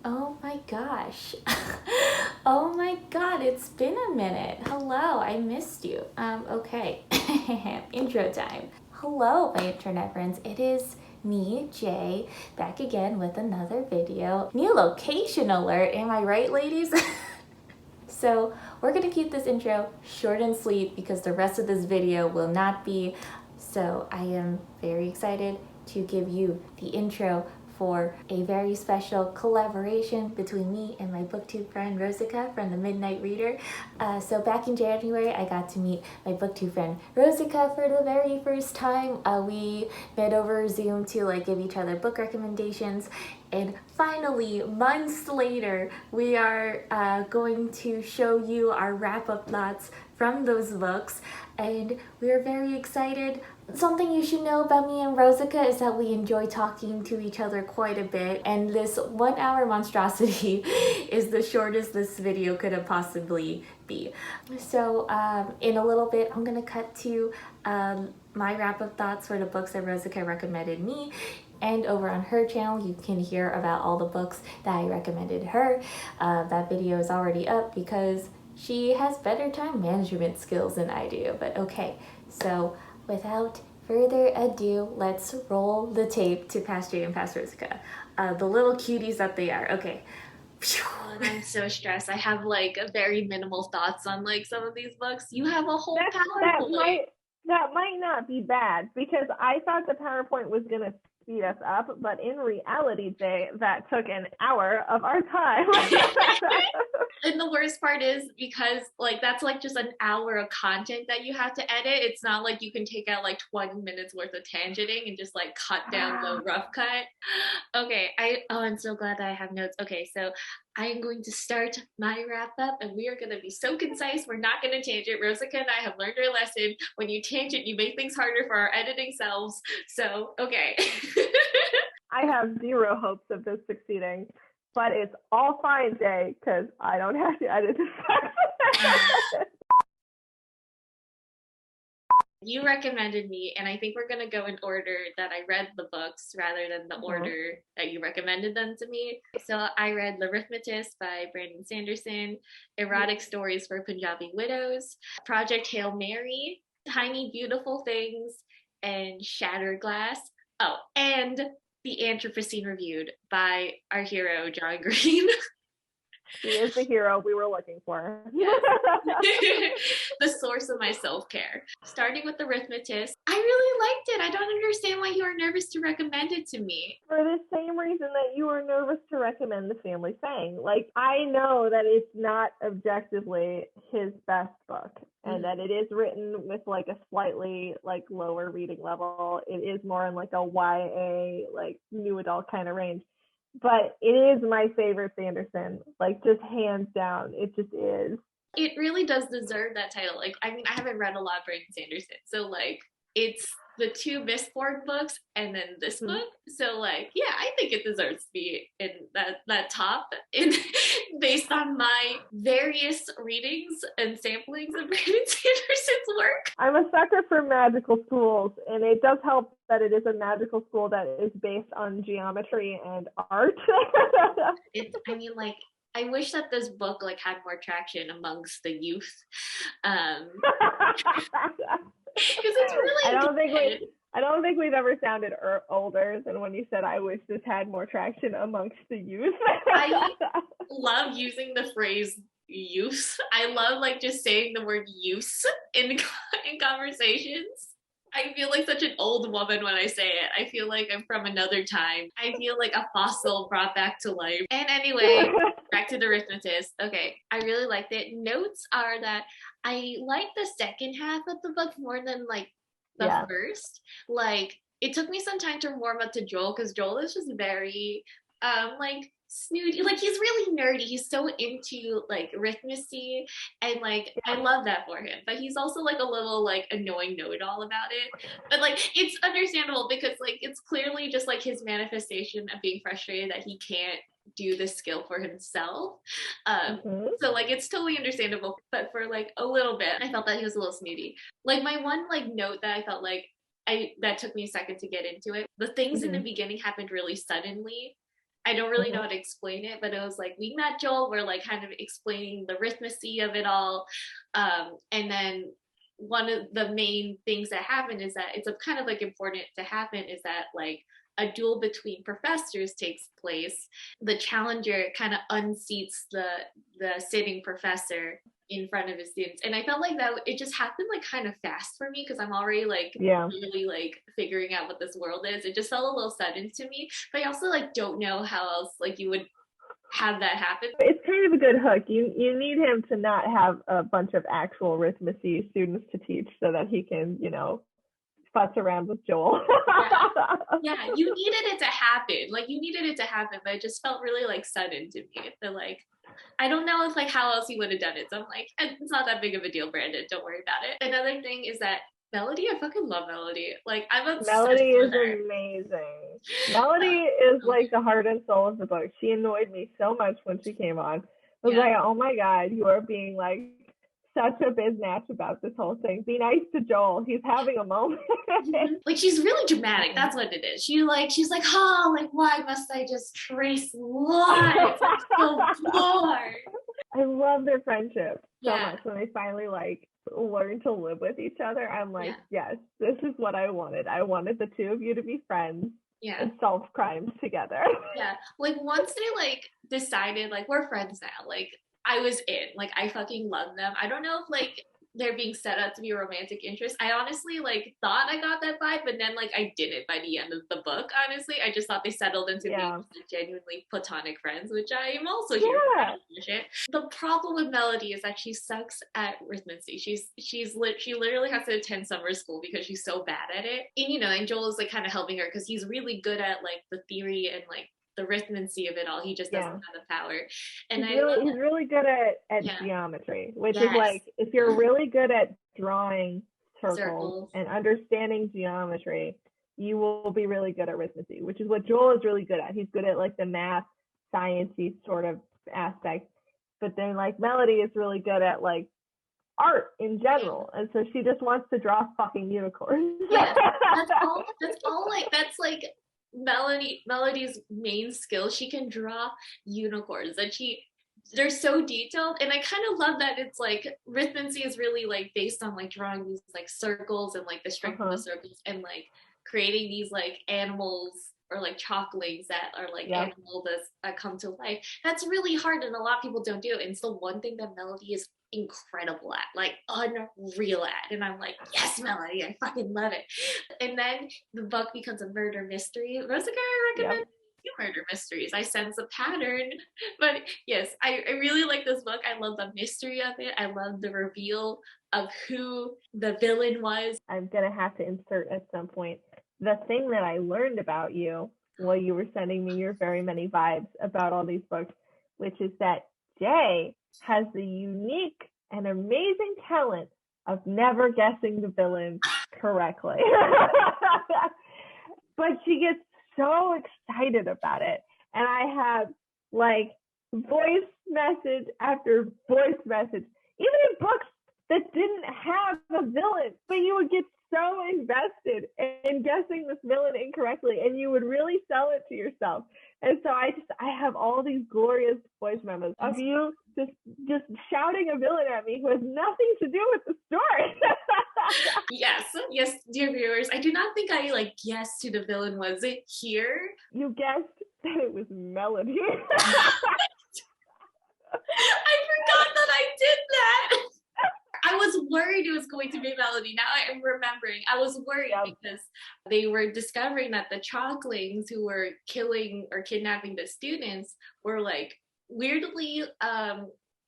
Oh my gosh. Oh my god, it's been a minute. Hello, I missed you. Okay. Intro time. Hello, my internet friends. It is me, Jay, back again with another video. New location alert, am I right, ladies? So we're gonna keep this intro short and sweet because the rest of this video will not be. So I am very excited to give you the intro for a very special collaboration between me and my booktube friend Rosika from the Midnight Reader. So back in January, I got to meet my booktube friend Rosika for the very first time. We met over Zoom to like give each other book recommendations, and finally, months later, we are going to show you our wrap-up thoughts from those books, and we are very excited. Something you should know about me and Rosika is that we enjoy talking to each other quite a bit, and this 1 hour monstrosity is the shortest this video could have possibly be. So in a little bit, I'm gonna cut to my wrap-up thoughts for the books that Rosika recommended me, and over on her channel you can hear about all the books that I recommended her. That video is already up because she has better time management skills than I do, but okay. So without further ado, let's roll the tape to Past Jay and Past Rosika. The little cuties that they are. Okay. And I'm so stressed. I have like a very minimal thoughts on like some of these books. You have a whole That that PowerPoint. might that might not be bad because I thought the PowerPoint was gonna speed us up, but in reality, Jay, that took an hour of our time. And the worst part is because like that's like just an hour of content that you have to edit. It's not like you can take out like 20 minutes worth of tangenting and just like cut down the rough cut. Okay, I'm so glad that I have notes. Okay, so I am going to start my wrap up and we are going to be so concise. We're not going to tangent. Rosika and I have learned our lesson. When you tangent, you make things harder for our editing selves. So, okay. I have zero hopes of this succeeding, but it's all fine, Jay, because I don't have to edit this. You recommended me, and I think we're going to go in order that I read the books rather than the order that you recommended them to me. So I read The Rithmatist by Brandon Sanderson, Erotic Stories for Punjabi Widows, Project Hail Mary, Tiny Beautiful Things, and Shatterglass. Oh, and The Anthropocene Reviewed by our hero, John Green. He is the hero we were looking for. Yes. The source of my self-care. Starting with The Rithmatist, I really liked it. I don't understand why you were nervous to recommend it to me. For the same reason that you were nervous to recommend The Family Fang. Like, I know that it's not objectively his best book, and that it is written with like a slightly like lower reading level. It is more in like a YA, like new adult kind of range. But it is my favorite Sanderson, like just hands down. It just is. It really does deserve that title. Like, I mean, I haven't read a lot of Brandon Sanderson, so like, it's the two Mistborn books and then this book. So like, yeah, I think it deserves to be in that top. In based on my various readings and samplings of Brandon Sanderson's work. I'm a sucker for magical schools, and it does help that it is a magical school that is based on geometry and art. I mean, like, I wish that this book like had more traction amongst the youth, because it's I really don't think good. I don't think we've ever sounded older than when you said, "I wish this had more traction amongst the youth." I love using the phrase use. I love like just saying the word use in conversations. I feel like such an old woman when I say it. I feel like I'm from another time. I feel like a fossil brought back to life. And anyway, back to The Rithmatist. Okay, I really liked it. Notes are that I like the second half of the book more than like the Yeah. first. Like it took me some time to warm up to Joel because Joel is just very like snooty, like he's really nerdy, he's so into like rhythmacy, and like I love that for him, but he's also like a little like annoying know-it-all about it, but like it's understandable because like it's clearly just like his manifestation of being frustrated that he can't do this skill for himself. So like it's totally understandable, but for like a little bit I felt that he was a little snooty. Like my one like note that I felt like I that took me a second to get into it, the things in the beginning happened really suddenly, I don't really know how to explain it, but it was like we met Joel, we're like kind of explaining the rhythmacy of it all. And then one of the main things that happened is that it's a kind of like important to happen is that like a duel between professors takes place. The challenger kind of unseats the sitting professor in front of his students, and I felt like that it just happened like kind of fast for me because I'm already like really like figuring out what this world is. It just felt a little sudden to me, but I also like don't know how else like you would have that happen. It's kind of a good hook. You need him to not have a bunch of actual Rithmacy students to teach so that he can, you know, futz around with Joel. Yeah, you needed it to happen. Like you needed it to happen, but it just felt really like sudden to me. So like I don't know if like how else he would have done it. So I'm like, it's not that big of a deal, Brandon. Don't worry about it. Another thing is that Melody, I fucking love Melody. Like I'm obsessed Melody with is her. amazing. Melody is like the heart and soul of the book. She annoyed me so much when she came on. I was like, oh my God, you are being like such a biznatch about this whole thing. Be nice to Joel. He's having a moment. Like she's really dramatic. That's what it is. She's like, oh, like why must I just trace lines? I'm so bored. I love their friendship so much when they finally like learn to live with each other. I'm like, yes, this is what I wanted. I wanted the two of you to be friends and solve crimes together. Yeah, like once they like decided like we're friends now, like I was in, like I fucking love them. I don't know if like they're being set up to be a romantic interest. I honestly like thought I got that vibe, but then like I didn't by the end of the book. Honestly, I just thought they settled into being like, genuinely platonic friends, which I am also here for. The problem with Melody is that she sucks at rhythmacy. She literally has to attend summer school because she's so bad at it. And you know, and Joel is like kind of helping her because he's really good at like the theory and like the rhythmacy of it all. He just doesn't have the power. And he's really good at geometry, which is like if you're really good at drawing circles and understanding geometry, you will be really good at rhythmacy, which is what Joel is really good at. He's good at like the math, sciencey sort of aspect, but then like Melody is really good at like art in general, and so she just wants to draw fucking unicorns. That's all. Like that's like Melody's main skill. She can draw unicorns, and they're so detailed, and I kind of love that it's like rhythmacy is really like based on like drawing these like circles and like the strength of the circles and like creating these like animals or like chalklings that are like animals that come to life. That's really hard, and a lot of people don't do it. And it's the one thing that Melody is incredible at, like unreal at, and I'm like, yes, Melody, I fucking love it. And then the book becomes a murder mystery. Rosika, I recommend murder mysteries. I sense a pattern, but yes, I really like this book. I love the mystery of it. I love the reveal of who the villain was. I'm gonna have to insert at some point the thing that I learned about you while you were sending me your very many vibes about all these books, which is that Jay has the unique and amazing talent of never guessing the villain correctly. But she gets so excited about it. And I have like voice message after voice message, even in books that didn't have a villain, but you would get so invested in guessing this villain incorrectly, and you would really sell it to yourself. And so I have all these glorious voice memos of you just shouting a villain at me who has nothing to do with the story. Yes, dear viewers, I do not think I like guessed who the villain was. It here? You guessed that it was Melody. I forgot that I did that. I was worried it was going to be Melody. Now I am remembering. I was worried because they were discovering that the chalklings who were killing or kidnapping the students were like weirdly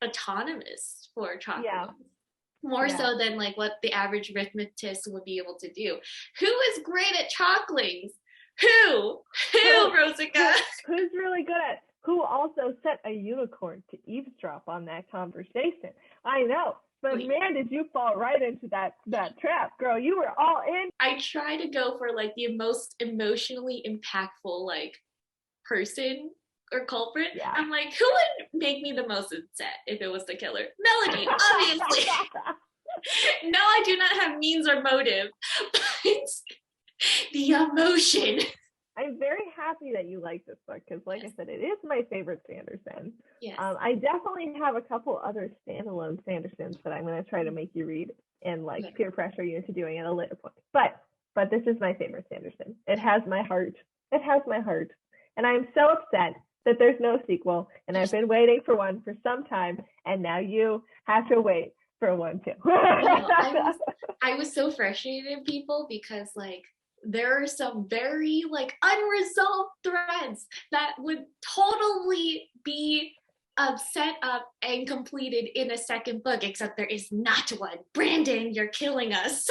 autonomous for chalklings. More so than like what the average rithmatist would be able to do. Who is great at chalklings? Who, Rosika? Who's really good at? Who also set a unicorn to eavesdrop on that conversation? I know. But man, did you fall right into that trap, girl. You were all in. I try to go for like the most emotionally impactful like person or culprit. I'm like, who would make me the most upset if it was the killer? Melody, obviously. No, I do not have means or motive, but the emotion. I'm very happy that you like this book because, like I said, it is my favorite Sanderson. Yes. I definitely have a couple other standalone Sandersons that I'm going to try to make you read and like peer pressure you into doing at a later point. But this is my favorite Sanderson. It has my heart. It has my heart, and I'm so upset that there's no sequel. And I've been waiting for one for some time, and now you have to wait for one too. I was so frustrated, people, because like there are some very like unresolved threads that would totally be set up and completed in a second book, except there is not one. Brandon, you're killing us.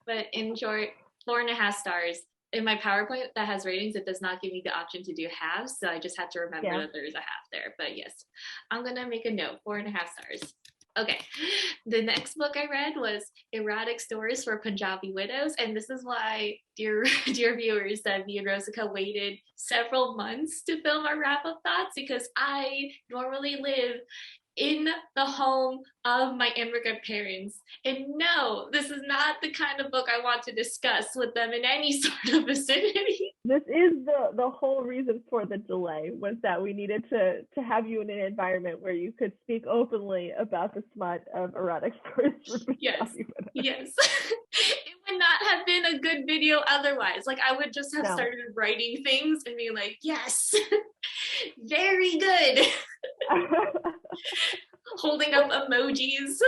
But in short, 4.5 stars. In my PowerPoint that has ratings, it does not give me the option to do halves, so I just had to remember that there's a half there. But yes, I'm gonna make a note, 4.5 stars. Okay, the next book I read was Erotic Stories for Punjabi Widows, and this is why, dear viewers, that me and Rosika waited several months to film our wrap-up thoughts, because I normally live in the home of my immigrant parents. And no, this is not the kind of book I want to discuss with them in any sort of vicinity. This is the whole reason for the delay, was that we needed to have you in an environment where you could speak openly about the smut of erotic stories. Yes. It would not have been a good video otherwise. Like I would just have started writing things and be like, yes, very good. Holding up emojis.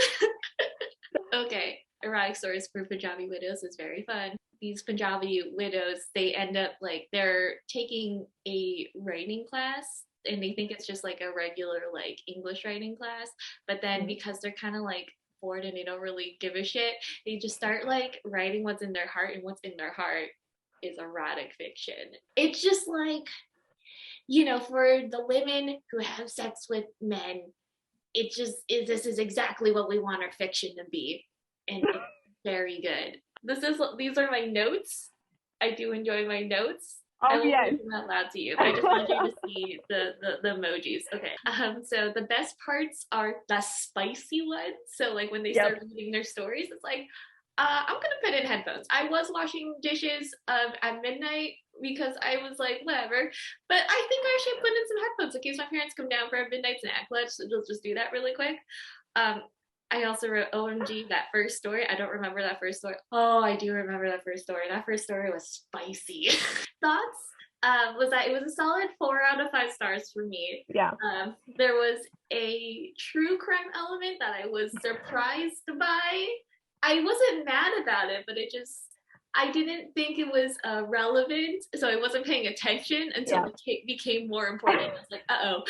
Okay, Erotic Stories for Punjabi Widows is very fun. These Punjabi widows, they end up like they're taking a writing class, and they think it's just like a regular like English writing class, but then because they're kind of like bored and they don't really give a shit, they just start like writing what's in their heart, and what's in their heart is erotic fiction. It's just like, you know, for the women who have sex with men, it just is, this is exactly what we want our fiction to be, and it's very good. These are my notes. I do enjoy my notes. I will read them out loud to you. I just want you to see the emojis. Okay. So the best parts are the spicy ones. So like when they start reading their stories, it's like, I'm gonna put in headphones. I was washing dishes at midnight because I was like, whatever. But I think I should put in some headphones in case my parents come down for a midnight snack. Let's just do that really quick. I also wrote OMG, that first story. I don't remember that first story. Oh, I do remember that first story. That first story was spicy. Thoughts? Was that it was a solid 4 out of 5 stars for me. Yeah. There was a true crime element that I was surprised by. I wasn't mad about it, but I didn't think it was relevant, so I wasn't paying attention until it became more important. I was like, uh-oh.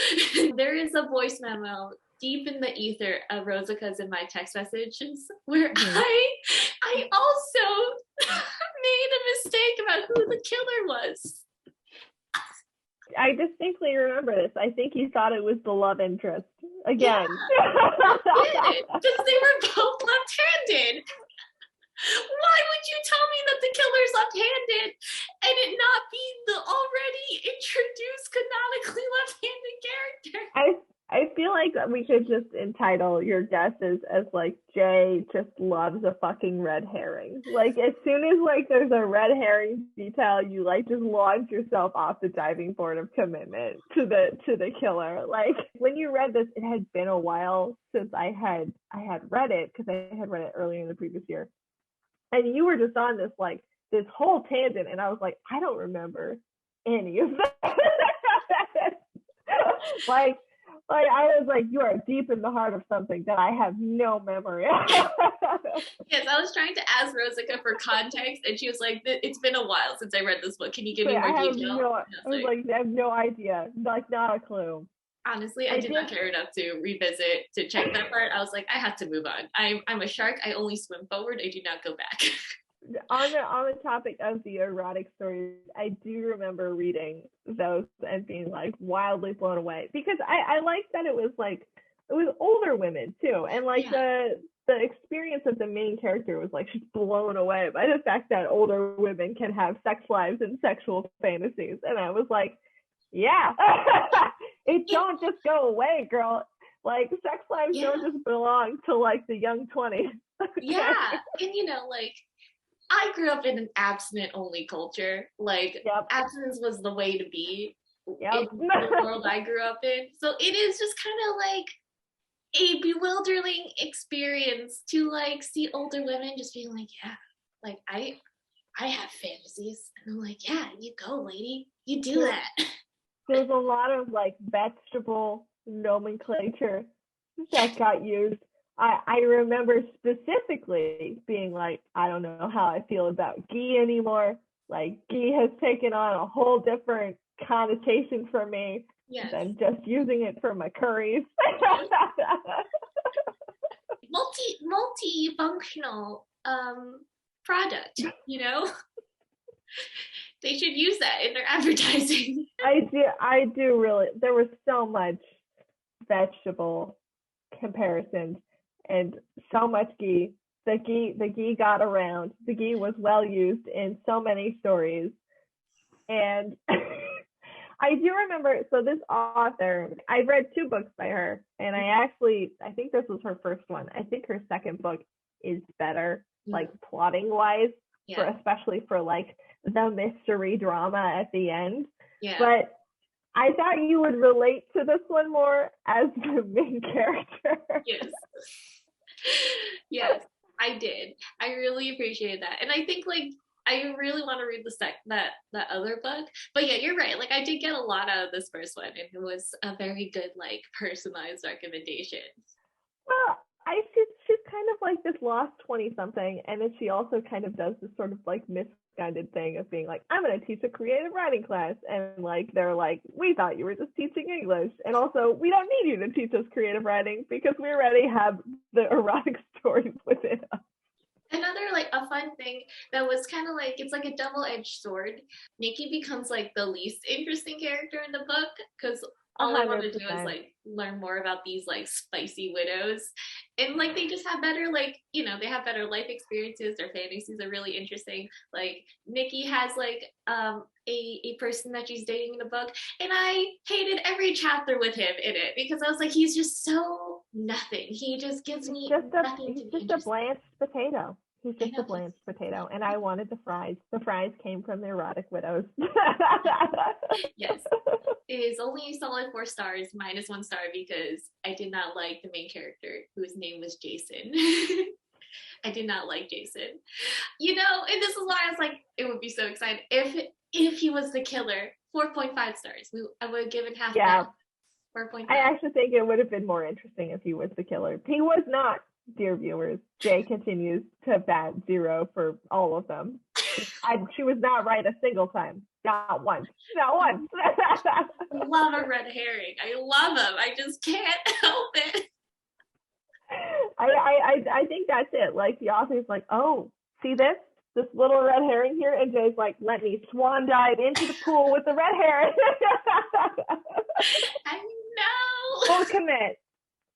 There is a voice memo deep in the ether of Rosika's in my text messages where I also made a mistake about who the killer was. I distinctly remember this. I think he thought it was the love interest again. Because they were both left-handed. Why would you tell me that the killer's left-handed and it not be the already introduced canonically left-handed character? I feel like we could just entitle your guesses as like, Jay just loves a fucking red herring. Like as soon as like there's a red herring detail, you like just launch yourself off the diving board of commitment to the killer. Like when you read this, it had been a while since I had read it, because I had read it earlier in the previous year. And you were just on this like this whole tangent, and I was like, I don't remember any of that. like I was like, you are deep in the heart of something that I have no memory of. Yes, I was trying to ask Rosika for context, and she was like, it's been a while since I read this book. Can you give me more detail? I was like, I have no idea. Like, not a clue. Honestly, I did not care enough to revisit, to check that part. I was like, I have to move on. I'm a shark. I only swim forward. I do not go back. On the topic of the erotic stories, I do remember reading those and being like wildly blown away, because I liked that it was older women too, and like the experience of the main character was like she's blown away by the fact that older women can have sex lives and sexual fantasies, and I was like, yeah, it don't just go away, girl. Like sex lives don't just belong to like the young 20s. Yeah, and you know, like, I grew up in an abstinent-only culture. Like, Yep. abstinence was the way to be Yep. in the world I grew up in. So it is just kind of like a bewildering experience to like see older women just being like, yeah, like I have fantasies. And I'm like, yeah, you go, lady. You do that. There's a lot of like vegetable nomenclature that got used. I remember specifically being like, I don't know how I feel about ghee anymore. Like ghee has taken on a whole different connotation for me than just using it for my curries. Multi-functional product, you know? They should use that in their advertising. I do really. There was so much vegetable comparisons and so much ghee. The ghee got around. The ghee was well used in so many stories. And I do remember, so this author, I've read 2 books by her, and I think this was her first one. I think her second book is better, like plotting wise, especially for like the mystery drama at the end. Yeah. But I thought you would relate to this one more as the main character. Yes, I did. I really appreciated that. And I think like I really want to read that other book. But yeah, you're right. Like I did get a lot out of this first one, and it was a very good like personalized recommendation. Well, she's kind of like this lost 20-something, and then she also kind of does this sort of like misguided thing of being like, I'm going to teach a creative writing class, and like they're like, we thought you were just teaching English, and also we don't need you to teach us creative writing because we already have the erotic stories within us. Another like a fun thing that was kind of like, it's like a double-edged sword. Nikki becomes like the least interesting character in the book because all 100%. I want to do is like learn more about these like spicy widows, and like they just have better like, you know, they have better life experiences. Their fantasies are really interesting. Like Nikki has like a person that she's dating in the book, and I hated every chapter with him in it because I was like, he's just so nothing. He just gives me nothing. He's just a blanched potato. He's just a blanched potato, and I wanted the fries. The fries came from the erotic widows. Yes. It is only a solid 4 stars, minus 1 star because I did not like the main character whose name was Jason. I did not like Jason. You know, and this is why I was like, it would be so exciting if he was the killer. 4.5 stars. I would have given half that. 4.5. I actually think it would have been more interesting if he was the killer. He was not, dear viewers. Jay continues to bat 0 for all of them. She was not right a single time. Not once. Not once. Love a red herring. I love them. I just can't help it. I think that's it. Like the author's like, oh, see this little red herring here, and Jay's like, let me swan dive into the pool with the red herring. I know.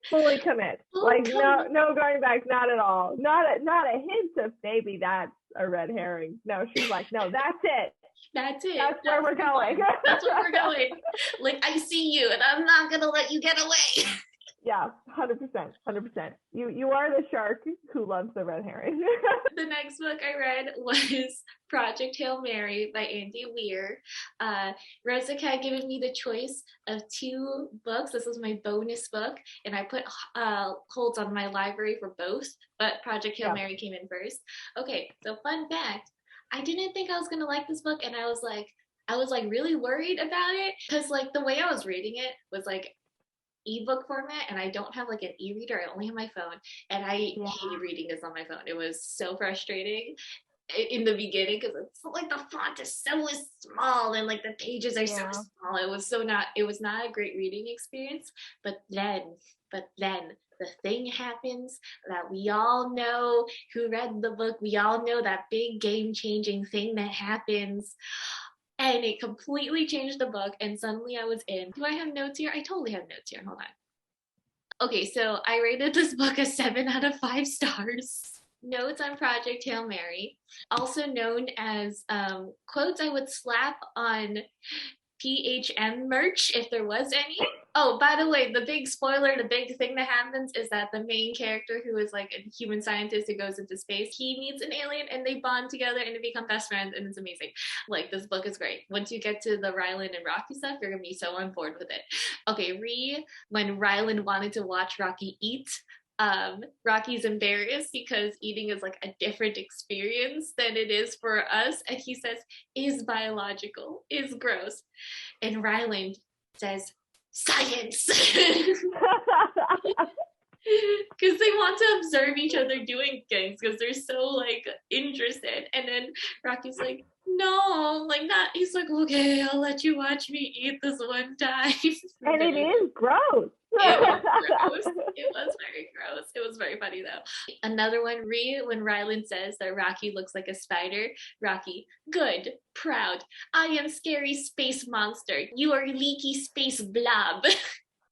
Fully commit. Like no going back, not at all. Not a hint of maybe that's a red herring. No, she's like, no, that's it. That's it. That's where we're going. That's where we're going. Like, I see you, and I'm not gonna let you get away. Yeah, 100%. You are the shark who loves the red herring. The next book I read was Project Hail Mary by Andy Weir. Rosika had given me the choice of 2 books. This was my bonus book, and I put holds on my library for both, but Project Hail Mary came in first. Okay, so fun fact, I didn't think I was gonna like this book, and I was like really worried about it because like the way I was reading it was like ebook format, and I don't have like an e-reader. I only have my phone, and I hated reading this on my phone. It was so frustrating in the beginning because it's like the font is so small and like the pages are so small. It was not a great reading experience. But then the thing happens that we all know who read the book. We all know that big game-changing thing that happens. And it completely changed the book, and suddenly I was in. Do I have notes here? I totally have notes here. Hold on. Okay, so I rated this book a 7 out of 5 stars. Notes on Project Hail Mary, also known as quotes I would slap on PHM merch if there was any. Oh, by the way, the big spoiler, the big thing that happens is that the main character, who is like a human scientist who goes into space, he meets an alien and they bond together and they become best friends, and it's amazing. Like, this book is great. Once you get to the Ryland and Rocky stuff, you're gonna be so on board with it. Okay, when Ryland wanted to watch Rocky eat, Rocky's embarrassed because eating is like a different experience than it is for us, and he says, is biological, is gross. And Ryland says, science. Because they want to observe each other doing things because they're so like interested. And then Rocky's like, no, like that. He's like, okay, I'll let you watch me eat this one time. And it is gross. It was gross. It was very gross. It was very funny though. Another one, when Ryland says that Rocky looks like a spider, Rocky, good, proud. I am scary space monster. You are leaky space blob.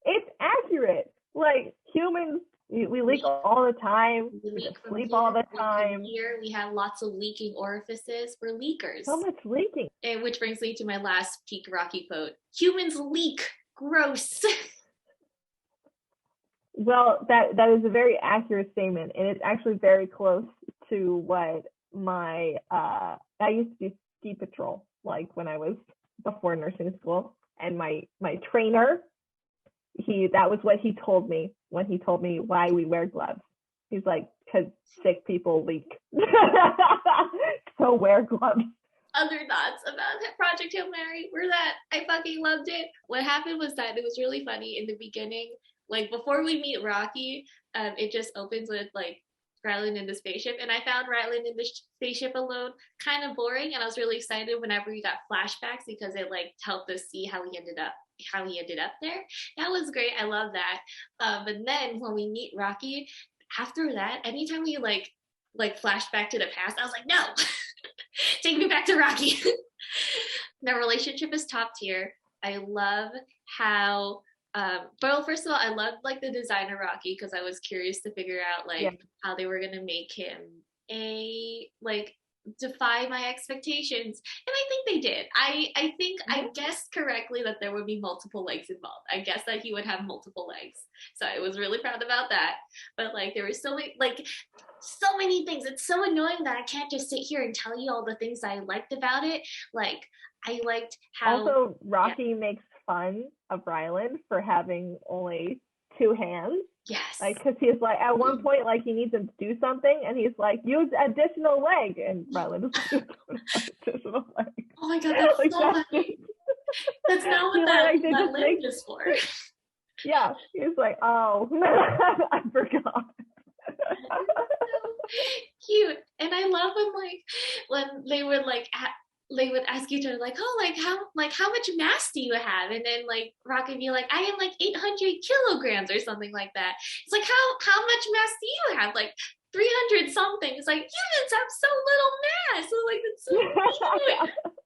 It's accurate. Like, humans, we leak all the time. We sleep all the time. Here we have lots of leaking orifices. We're leakers. So much leaking. And which brings me to my last peak Rocky quote. Humans leak. Gross. Well, that is a very accurate statement, and it's actually very close to what I used to do ski patrol, like when I was before nursing school, and my trainer, that was what he told me when he told me why we wear gloves. He's like, because sick people leak. So wear gloves. Other thoughts about Project Hail Mary were that I fucking loved it. What happened was that it was really funny in the beginning. Like, before we meet Rocky, it just opens with like Ryland in the spaceship, and I found Ryland in the spaceship alone kind of boring, and I was really excited whenever we got flashbacks because it like helped us see how he ended up there. That was great. I love that. But then when we meet Rocky, after that, anytime we like flash back to the past, I was like, no, take me back to Rocky. The relationship is top tier. I love how well, first of all, I loved like the design of Rocky because I was curious to figure out like how they were gonna make him defy my expectations, and I think they did. I think I guessed correctly that there would be multiple legs involved. I guessed that he would have multiple legs, so I was really proud about that. But like, there were so many things. It's so annoying that I can't just sit here and tell you all the things I liked about it. Like, I liked how also Rocky makes fun of Ryland for having only 2 hands. Yes. Like, because he's like, at one point, like, he needs him to do something, and he's like, use additional leg, and Ryland is like, additional leg. Oh my god, that's like, so funny. That's not what that leg is for. Yeah, he's like, oh, I forgot. Cute. And I love when they would they would ask each other like, oh, how much mass do you have? And then like Rocky would be like, I am like 800 kilograms or something like that. It's like, how much mass do you have? Like 300 something. It's like, humans have so little mass. So like, it's so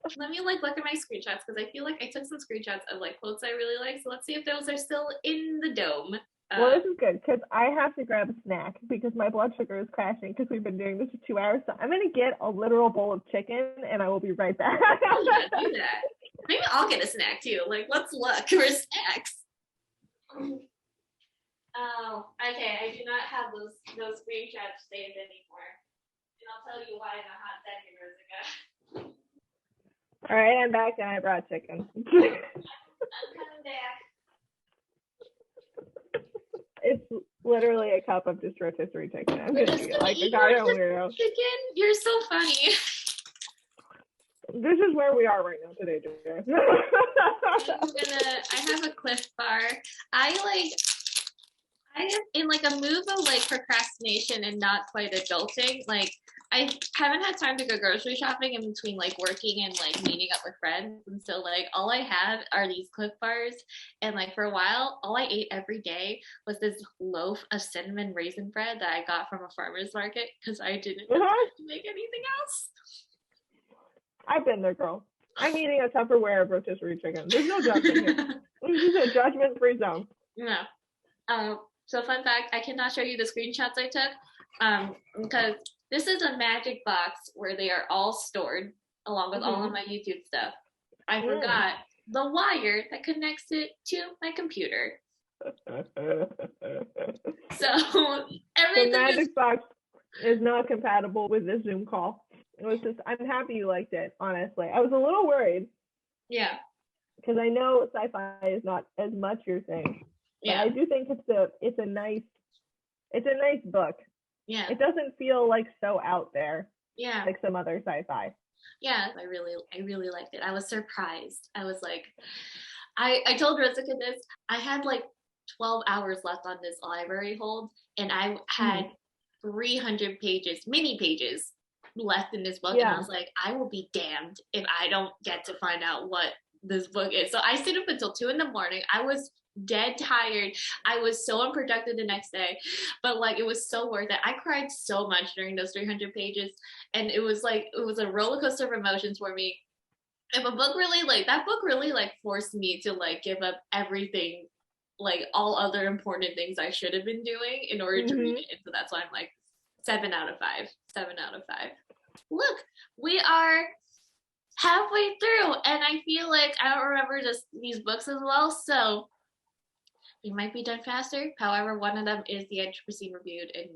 cute. Let me like look at my screenshots because I feel like I took some screenshots of like quotes I really like. So let's see if those are still in the dome. Well, this is good because I have to grab a snack because my blood sugar is crashing because we've been doing this for 2 hours. So I'm going to get a literal bowl of chicken and I will be right back. Oh, yeah, do that. Maybe I'll get a snack too. Like, let's look for snacks. Oh, okay. I do not have those screenshots saved anymore. And I'll tell you why in a hot second, Rosika. All right, I'm back and I brought chicken. I'm coming back. It's literally a cup of just rotisserie chicken. I'm gonna eat it like a goddamn weirdo. Chicken? You're so funny. This is where we are right now today, Julia. I have a Cliff Bar. I am in like a move of like procrastination and not quite adulting. Like, I haven't had time to go grocery shopping in between like working and like meeting up with friends. And so like all I have are these Cliff Bars. And like for a while, all I ate every day was this loaf of cinnamon raisin bread that I got from a farmer's market because I didn't have time to make anything else. I've been there, girl. I'm eating a Tupperware of rotisserie chicken. There's no judgment here. This is a judgment-free zone. No. So fun fact, I cannot show you the screenshots I took because this is a magic box where they are all stored along with all of my YouTube stuff. I forgot the wire that connects it to my computer. So The everything is, magic box is not compatible with the Zoom call. It was just, I'm happy you liked it, honestly. I was a little worried yeah, because I know sci-fi is not as much your thing, but yeah, I do think it's a nice book. yeah, It doesn't feel like so out there yeah, like some other sci-fi. yeah. I really liked it. I was surprised. I was like, I told Rosika this. I had like 12 hours left on this library hold, and I had 300 pages, mini pages, left in this book. And I Yeah. was like, I will be damned if I don't get to find out what this book is. So I stayed up until 2 in the morning. I was dead tired. I was so unproductive the next day, but like it was so worth it. I cried so much during those 300 pages, and it was a roller coaster of emotions for me. If a book really like that book really like forced me to like give up everything, like all other important things I should have been doing in order to read it. And so that's why I'm like 7 out of 5. 7 out of 5. Look, we are halfway through, and I feel like I don't remember these books as well, so you might be done faster. However, one of them is the Anthropocene reviewed, and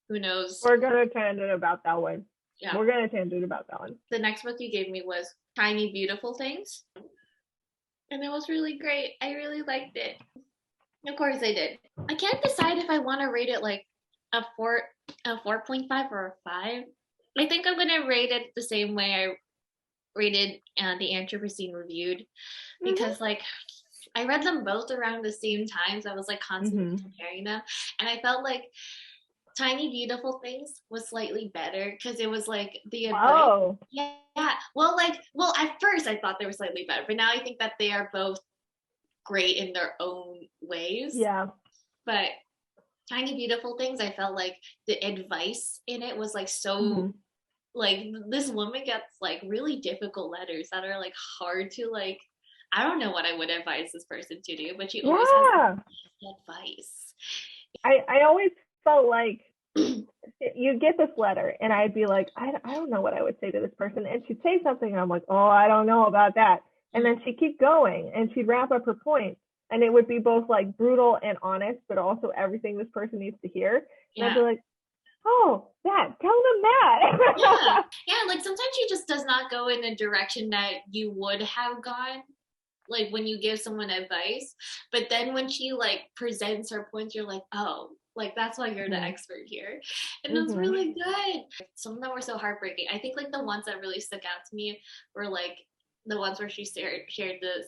who knows? We're gonna tangent about that one. Yeah. We're gonna tangent about that one. The next book you gave me was Tiny Beautiful Things, and it was really great. I really liked it. Of course I did. I can't decide if I want to rate it like a 4.5 or a 5. I think I'm gonna rate it the same way I rated the Anthropocene reviewed, because like I read them both around the same time, so I was like constantly comparing them, and I felt like Tiny Beautiful Things was slightly better because it was like the advice. Yeah. Well, at first I thought they were slightly better, but now I think that they are both great in their own ways. Yeah. But Tiny Beautiful Things, I felt like the advice in it was like so like this woman gets like really difficult letters that are like hard to like. I don't know what I would advise this person to do, but she always has advice. I always felt like you get this letter and I'd be like, I don't know what I would say to this person, and she'd say something and I'm like, oh, I don't know about that, and then she'd keep going and she'd wrap up her point, and it would be both like brutal and honest, but also everything this person needs to hear. And I'd be like, oh, tell them that. Yeah, like sometimes she just does not go in a direction that you would have gone, like when you give someone advice, but then when she like presents her points, you're like, oh, like that's why you're the expert here. And it was really good. Some of them were so heartbreaking. I think like the ones that really stuck out to me were like the ones where she shared the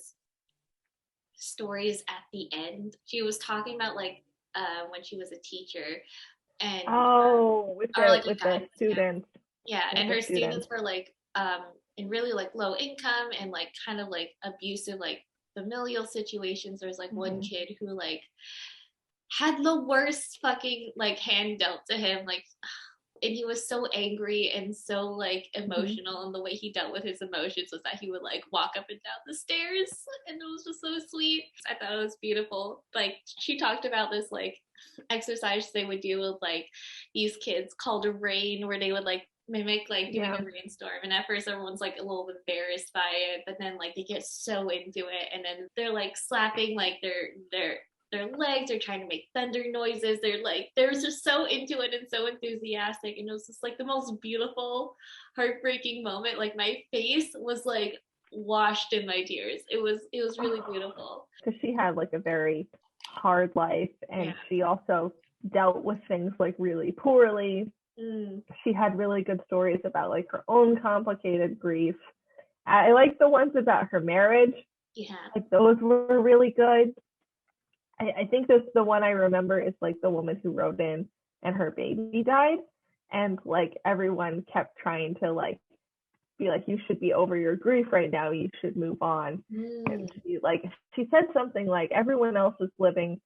stories at the end. She was talking about like when she was a teacher, and with the students. Yeah, and her students were like in really like low income and like kind of like abusive like familial situations. There's like one kid who like had the worst fucking like hand dealt to him, like, and he was so angry and so like emotional, and the way he dealt with his emotions was that he would like walk up and down the stairs, and it was just so sweet. I thought it was beautiful. Like she talked about this like exercise they would do with like these kids called a rain, where they would like mimic like doing a rainstorm, and at first everyone's like a little embarrassed by it, but then like they get so into it, and then they're like slapping like their legs, they're trying to make thunder noises, they're just so into it and so enthusiastic, and it was just like the most beautiful heartbreaking moment. Like my face was like washed in my tears. It was really beautiful, because she had like a very hard life, and she also dealt with things like really poorly. She had really good stories about like her own complicated grief. I like the ones about her marriage. Like those were really good. I think the one I remember is like the woman who wrote in and her baby died, and like everyone kept trying to like be like, you should be over your grief right now, you should move on. And she said something like, everyone else is living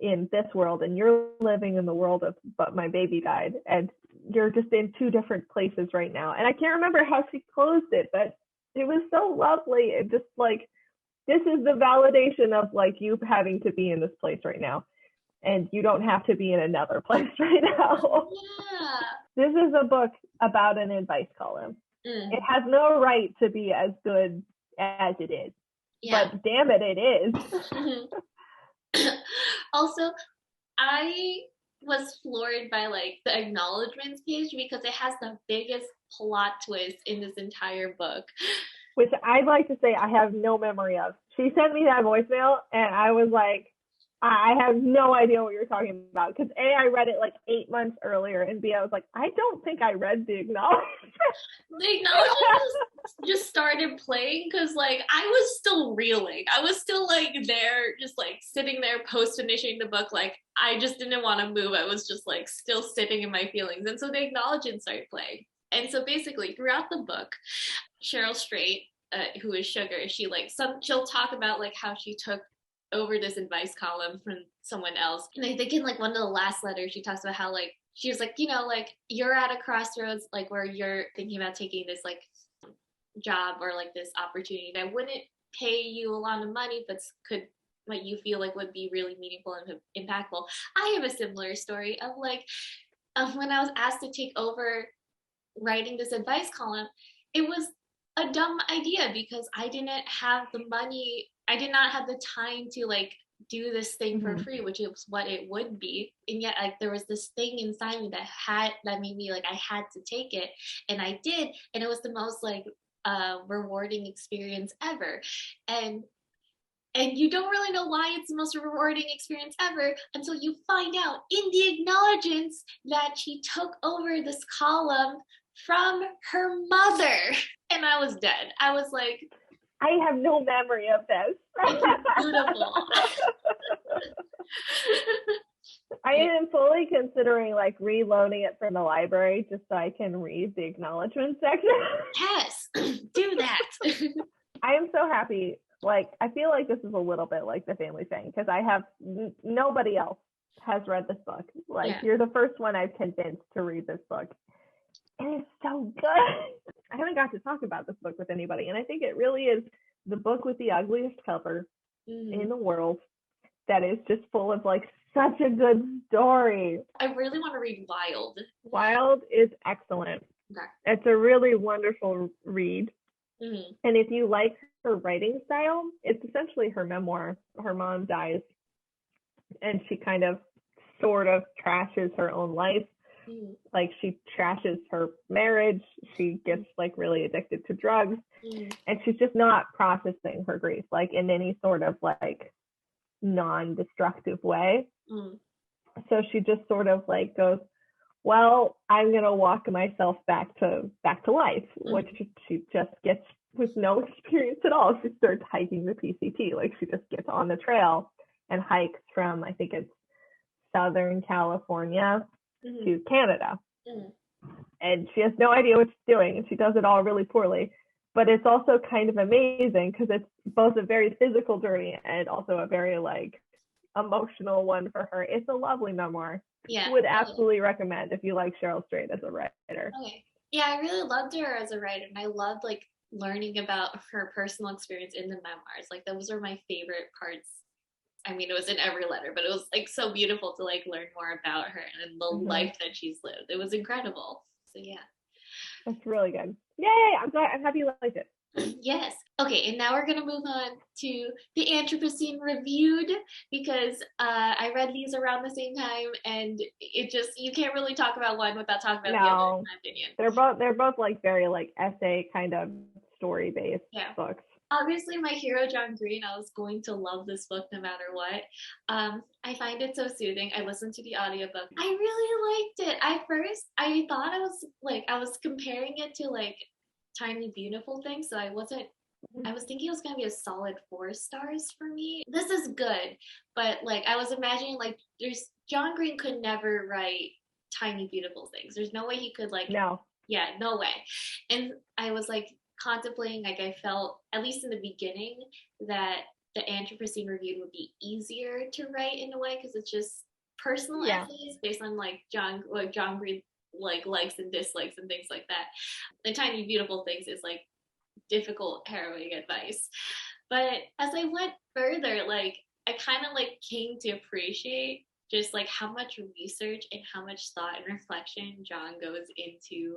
in this world and you're living in the world of but my baby died, and you're just in two different places right now. And I can't remember how she closed it, but it was so lovely. It just like, this is the validation of like you having to be in this place right now, and you don't have to be in another place right now. This is a book about an advice column. It has no right to be as good as it is. Yeah. But damn it, it is. Also, I was floored by like the acknowledgments page because it has the biggest plot twist in this entire book. Which I'd like to say I have no memory of. She sent me that voicemail and I was like, I have no idea what you're talking about. Because A, I read it like 8 months earlier, and B, I was like, I don't think I read the acknowledgement. The acknowledgments just started playing because like I was still reeling. I was still like there, just like sitting there post finishing the book. Like I just didn't want to move. I was just like still sitting in my feelings. And so the acknowledgments started playing. And so basically throughout the book, Cheryl Strait, who is Sugar, she'll talk about like how she took over this advice column from someone else. And I think in like one of the last letters, she talks about how like she was like, you know, like you're at a crossroads, like where you're thinking about taking this like job or like this opportunity that wouldn't pay you a lot of money, but could what you feel like would be really meaningful and impactful. I have a similar story of like when I was asked to take over writing this advice column, it was a dumb idea because I didn't have the money. I did not have the time to like do this thing for free, which is what it would be. And yet like there was this thing inside me that made me like I had to take it, and I did, and it was the most like rewarding experience ever. And you don't really know why it's the most rewarding experience ever until you find out in the acknowledgements that she took over this column from her mother. And I was dead. I was like, I have no memory of this. It's beautiful. I am fully considering like reloading it from the library just so I can read the acknowledgement section. Yes, do that. I am so happy. Like, I feel like this is a little bit like the family thing because I have nobody else has read this book. Like, You're the first one I've convinced to read this book. And it's so good. I haven't got to talk about this book with anybody. And I think it really is the book with the ugliest cover in the world that is just full of like such a good story. I really want to read Wild. Wild is excellent. Okay. It's a really wonderful read. Mm-hmm. And if you like her writing style, it's essentially her memoir. Her mom dies and she kind of sort of trashes her own life. Like she trashes her marriage, she gets like really addicted to drugs, and she's just not processing her grief like in any sort of like non-destructive way. So she just sort of like goes, well, I'm gonna walk myself back to life, which she just gets with no experience at all. She starts hiking the PCT. Like she just gets on the trail and hikes from, I think it's Southern California to Canada. And she has no idea what she's doing, and she does it all really poorly. But it's also kind of amazing because it's both a very physical journey and also a very like emotional one for her. It's a lovely memoir. Yeah, would absolutely recommend if you like Cheryl Strait as a writer. Okay. Yeah, I really loved her as a writer, and I loved like learning about her personal experience in the memoirs. Like those are my favorite parts. I mean, it was in every letter, but it was like so beautiful to like learn more about her and the life that she's lived. It was incredible. So yeah. That's really good. Yay! I'm happy you liked it. Yes. Okay, and now we're gonna move on to the Anthropocene reviewed because I read these around the same time, and it just you can't really talk about one without talking about the other, in my opinion. They're both like very like essay kind of story based books. Obviously, my hero, John Green, I was going to love this book no matter what. I find it so soothing. I listened to the audiobook. I really liked it. At first, I thought I was comparing it to like Tiny Beautiful Things, so I was thinking it was going to be a solid 4 stars for me. This is good, but like I was imagining like John Green could never write Tiny Beautiful Things. There's no way he could like. No. Yeah, no way. And I was like contemplating, like I felt, at least in the beginning, that the Anthropocene Reviewed would be easier to write in a way because it's just personal essays based on like John Green like likes and dislikes and things like that. The Tiny Beautiful Things is like difficult, harrowing advice. But as I went further, like I kind of like came to appreciate just like how much research and how much thought and reflection John goes into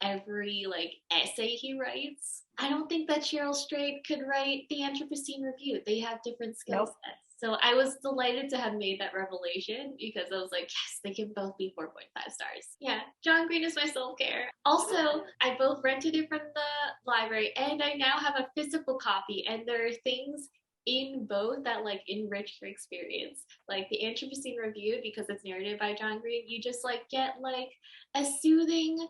every like essay he writes. I don't think that Cheryl Strayed could write the Anthropocene Review. They have different skill Nope. sets. So I was delighted to have made that revelation because I was like, yes, they can both be 4.5 stars. Yeah, John Green is my self-care. Also, I both rented it from the library and I now have a physical copy, and there are things in both that like enrich your experience. Like the Anthropocene Review, because it's narrated by John Green, you just like get like a soothing,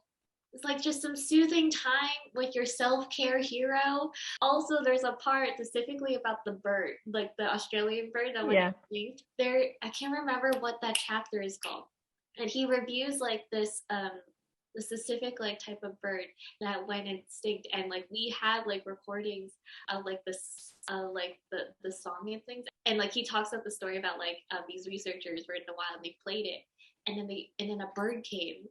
it's like just some soothing time with your self-care hero. Also, there's a part specifically about the bird, like the Australian bird that went extinct. There, I can't remember what that chapter is called, and he reviews like this the specific like type of bird that went extinct, and like we had like recordings of like this like the song and things, and like he talks about the story about like these researchers were in the wild and they played it, and then a bird came.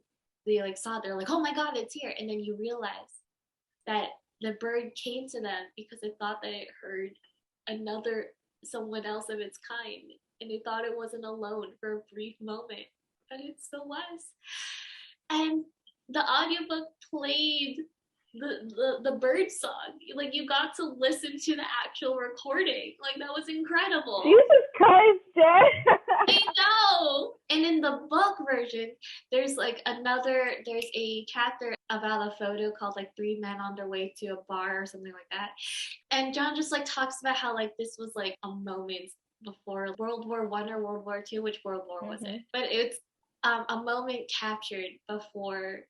They like saw it, they're like, oh my god, it's here. And then you realize that the bird came to them because it thought that it heard someone else of its kind, and it thought it wasn't alone for a brief moment, but it still was. And the audiobook played the bird song. Like you got to listen to the actual recording. Like that was incredible. Jesus Christ, Dad. I know. And in the book version, there's a chapter about a photo called like Three Men on Their Way to a Bar or something like that. And John just like talks about how like this was like a moment before World War I or World War II, which World War was it? But it's a moment captured before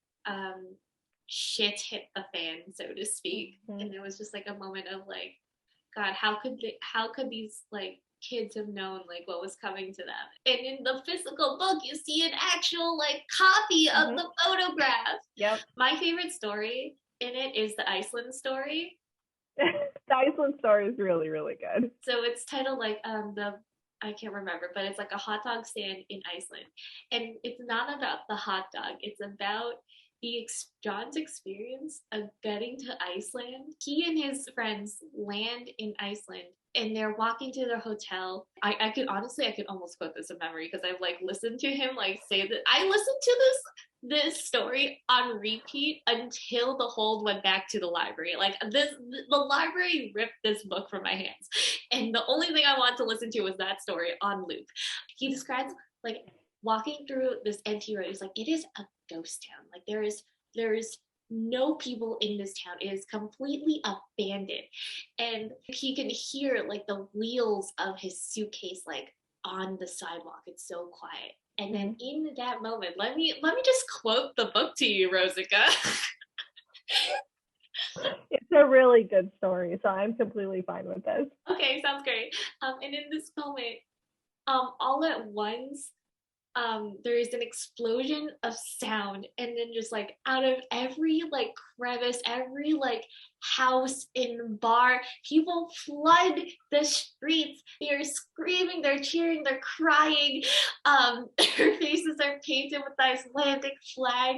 shit hit the fan, so to speak. And it was just like a moment of like, God, how could these like kids have known like what was coming to them? And in the physical book, you see an actual like copy of the photograph. Yep. My favorite story in it is the Iceland story. The Iceland story is really, really good. So it's titled like I can't remember, but it's like a hot dog stand in Iceland, and it's not about the hot dog. It's about John's experience of getting to Iceland. He and his friends land in Iceland, and they're walking to their hotel. I could almost quote this in memory because I've like listened to him like say that. I listened to this story on repeat until the hold went back to the library. Like the library ripped this book from my hands, and the only thing I wanted to listen to was that story on loop. He describes like walking through this empty road. He's like, it is a ghost town. Like there is no people in this town. It is completely abandoned, and he can hear like the wheels of his suitcase like on the sidewalk. It's so quiet. And then in that moment, let me just quote the book to you, Rosika. It's a really good story, so I'm completely fine with this. Okay, sounds great. And in this moment, all at once, there is an explosion of sound, and then just like out of every like crevice, every like house and bar, people flood the streets. They're screaming, they're cheering, they're crying. Their faces are painted with the Icelandic flag.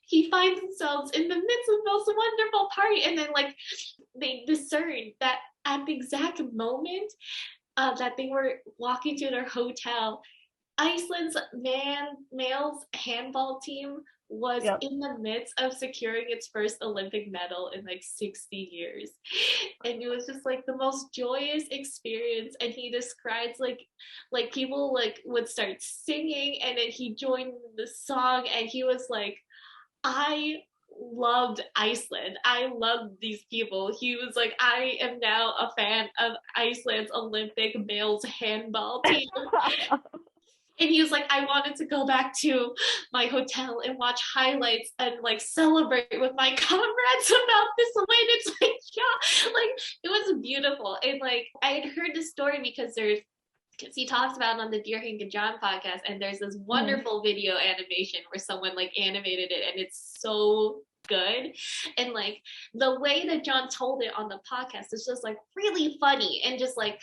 He finds themselves in the midst of the most wonderful party, and then like they discern that at the exact moment that they were walking to their hotel, Iceland's male's handball team was in the midst of securing its first Olympic medal in like 60 years. And it was just like the most joyous experience. And he describes like people like would start singing, and then he joined the song, and he was like, I loved Iceland. I loved these people. He was like, I am now a fan of Iceland's Olympic males handball team. And he was like, I wanted to go back to my hotel and watch highlights and like celebrate with my comrades about this win. It's like, yeah, like it was beautiful. And like I had heard the story because he talks about it on the Dear Hank and John podcast, and there's this wonderful video animation where someone like animated it, and it's so good. And like the way that John told it on the podcast is just like really funny, and just like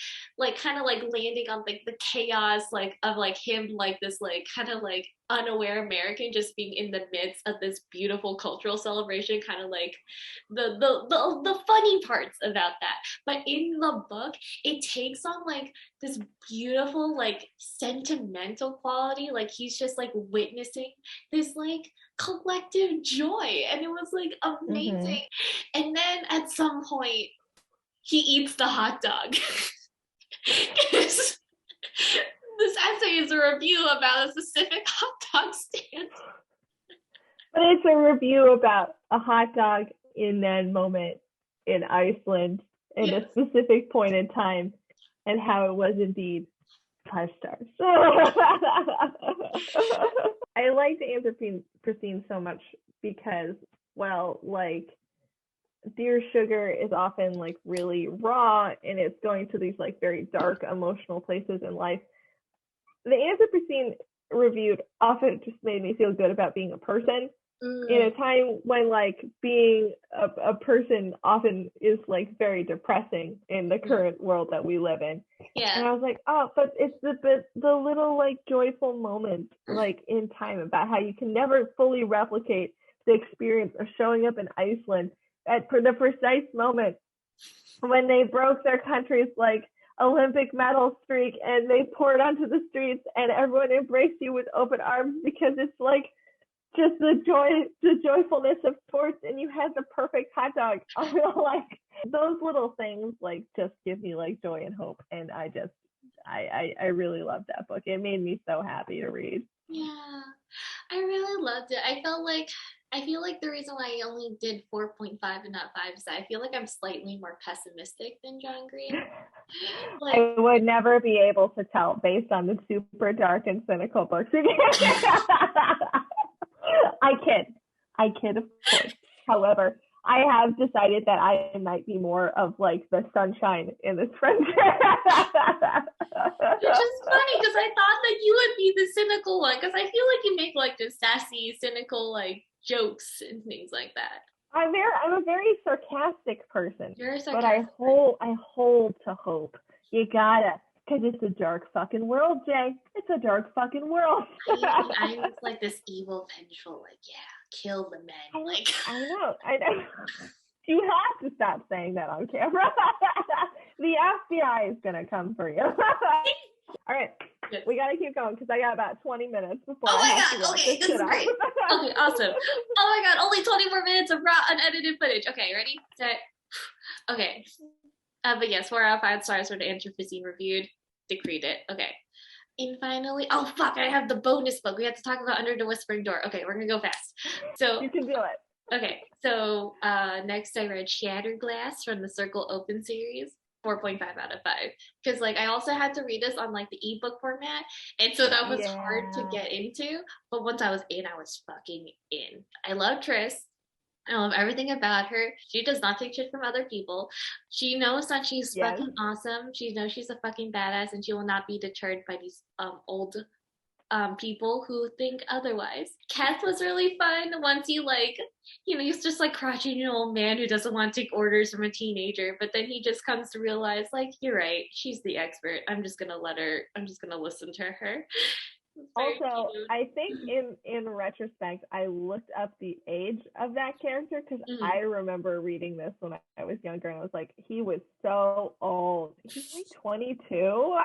kind of like landing on like the chaos like of like him like this like kind of like unaware American just being in the midst of this beautiful cultural celebration, kind of like the funny parts about that. But in the book, it takes on like this beautiful, like sentimental quality. Like he's just like witnessing this like collective joy, and it was like amazing. And then at some point, he eats the hot dog. This essay is a review about a specific hot dog stand. But it's a review about a hot dog in that moment in Iceland at a specific point in time, and how it was indeed 5 stars. I like the Anthropocene so much because, well, like, Dear Sugar is often like really raw, and it's going to these like very dark emotional places in life. The Anthropocene reviewed often just made me feel good about being a person in a time when like being a person often is like very depressing in the current world that we live in. And I was like, oh, but it's the little like joyful moments like in time about how you can never fully replicate the experience of showing up in Iceland for the precise moment when they broke their country's like Olympic medal streak, and they poured onto the streets, and everyone embraced you with open arms because it's like just the joyfulness of sports, and you had the perfect hot dog. Like those little things like just give me like joy and hope, and I really loved that book. It made me so happy to read. Yeah, I really loved it. I feel like the reason why I only did 4.5 and not 5 is that I feel like I'm slightly more pessimistic than John Green. Like, I would never be able to tell based on the super dark and cynical books. I kid, of course. However, I have decided that I might be more of like the sunshine in this friendship. Which is funny because I thought that you would be the cynical one, because I feel like you make like the sassy, cynical like jokes and things like that. I'm a very sarcastic person. You're sarcastic. But I hold to hope. You gotta, because it's a dark fucking world, Jay. It's a dark fucking world. I'm like this evil, vengeful, like, kill the men. Like I know. You have to stop saying that on camera. The FBI is gonna come for you. All right, we gotta keep going because I got about 20 minutes before I have to wrap this shit up. Okay, awesome. Oh my god, only 20 more minutes of raw, unedited footage. Okay, ready? Set. Okay. But yes, 4 out of 5 stars for the Anthropocene reviewed. Decreed it. Okay. And finally, oh fuck, I have the bonus book. We have to talk about Under the Whispering Door. Okay, we're gonna go fast. So you can do it. Okay, so next I read Shatterglass from the Circle Open series. 4.5 out of 5, because like I also had to read this on like the ebook format, and so that was hard to get into, but once I was in, I was fucking in. I love Triss. I love everything about her. She does not take shit from other people. She knows that she's fucking awesome. She knows she's a fucking badass, and she will not be deterred by these old people who think otherwise. Keth was really fun once you like, he's just like crotchety old man who doesn't want to take orders from a teenager, but then he just comes to realize like, you're right, she's the expert. I'm just gonna listen to her. Also, I think in retrospect, I looked up the age of that character because I remember reading this when I was younger, and I was like, he was so old. He's like 22.